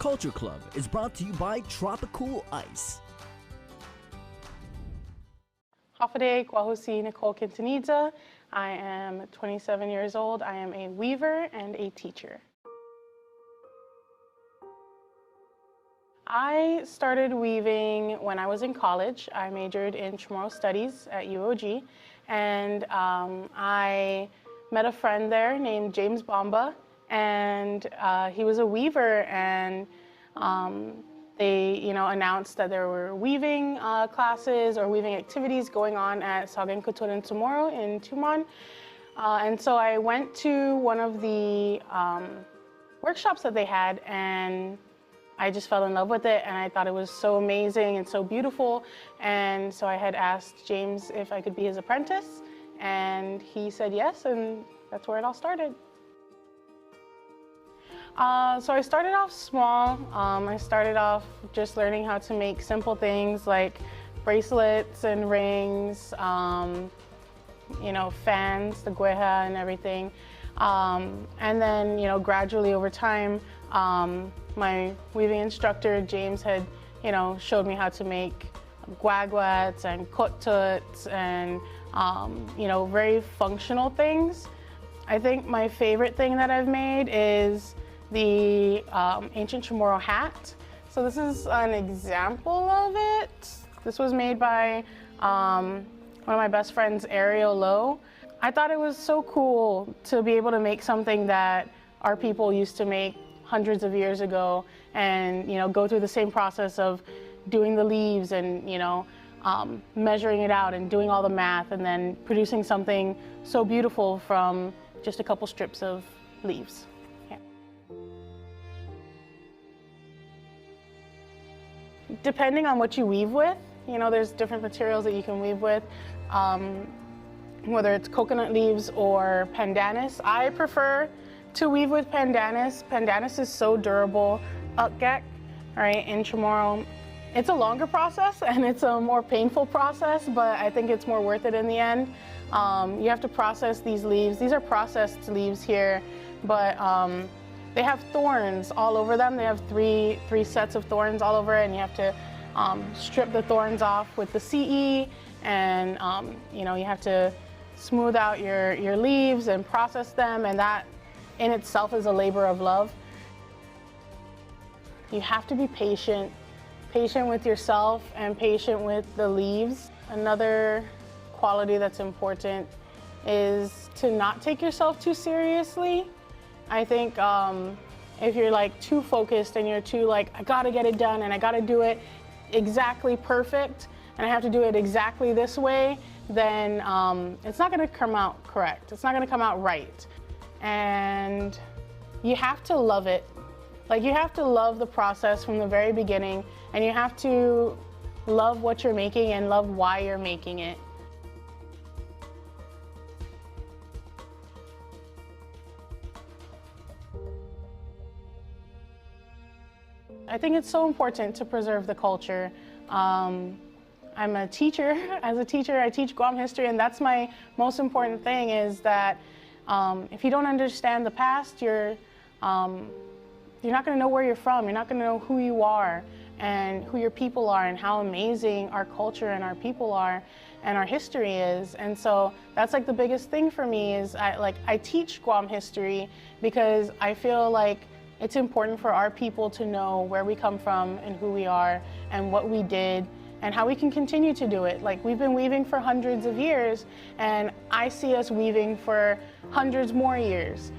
Culture Club is brought to you by Tropical Ice. Hafide Kwahusi Nichole Quintanilla. I am 27 years old. I am a weaver and a teacher. I started weaving when I was in college. I majored in CHamoru studies at UOG, and I met a friend there named James Bamba, and he was a weaver, and they announced that there were weaving classes or weaving activities going on at CHamoru in Tumon. And so I went to one of the workshops that they had, and I just fell in love with it, and I thought it was so amazing and so beautiful. And so I had asked James if I could be his apprentice, and he said yes, and that's where it all started. So I started off small. I started off just learning how to make simple things like bracelets and rings, fans, the gueja and everything. And then, gradually over time, my weaving instructor, James, had, showed me how to make guaguats and kotuts and, very functional things. I think my favorite thing that I've made is the ancient CHamoru hat. So this is an example of it. This was made by one of my best friends, Ariel Lowe. I thought it was so cool to be able to make something that our people used to make hundreds of years ago, and go through the same process of doing the leaves and measuring it out and doing all the math, and then producing something so beautiful from just a couple strips of leaves. Yeah. Depending on what you weave with, there's different materials that you can weave with, whether it's coconut leaves or pandanus. I prefer to weave with pandanus. Pandanus is so durable. Ukgek, right, in CHamoru, it's a longer process and it's a more painful process, but I think it's more worth it in the end. You have to process these leaves. These are processed leaves here, but they have thorns all over them. They have three sets of thorns all over it, and you have to strip the thorns off with the CE, and you have to smooth out your leaves and process them, and that in itself is a labor of love. You have to be patient with yourself and patient with the leaves. Another quality that's important is to not take yourself too seriously. I think if you're too focused and you're too I gotta get it done and I gotta do it exactly perfect and I have to do it exactly this way, then it's not gonna come out correct. It's not gonna come out right. And you have to love it. You have to love the process from the very beginning, and you have to love what you're making and love why you're making it. I think it's so important to preserve the culture. I'm a teacher. As a teacher, I teach Guam history, and that's my most important thing, is that if you don't understand the past, you're not going to know where you're from. You're not going to know who you are and who your people are and how amazing our culture and our people are and our history is. And so that's the biggest thing for me is I teach Guam history because I feel like it's important for our people to know where we come from and who we are and what we did and how we can continue to do it. We've been weaving for hundreds of years, and I see us weaving for hundreds more years.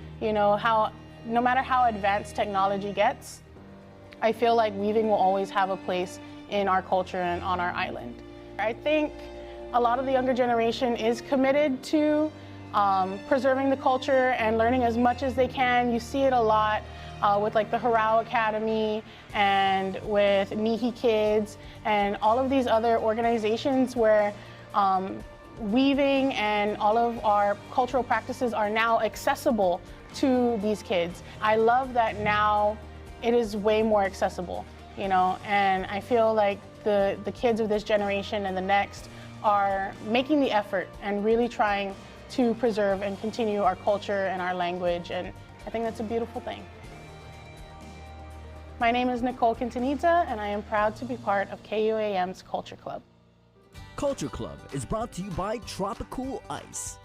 No matter how advanced technology gets, I feel like weaving will always have a place in our culture and on our island. I think a lot of the younger generation is committed to preserving the culture and learning as much as they can. You see it a lot with the Harao Academy and with Nihi Kids and all of these other organizations where weaving and all of our cultural practices are now accessible to these kids. I love that now it is way more accessible, and I feel like the kids of this generation and the next are making the effort and really trying to preserve and continue our culture and our language, and I think that's a beautiful thing. My name is Nichole Quintanilla, and I am proud to be part of KUAM's Culture Club. Culture Club is brought to you by Tropical Ice.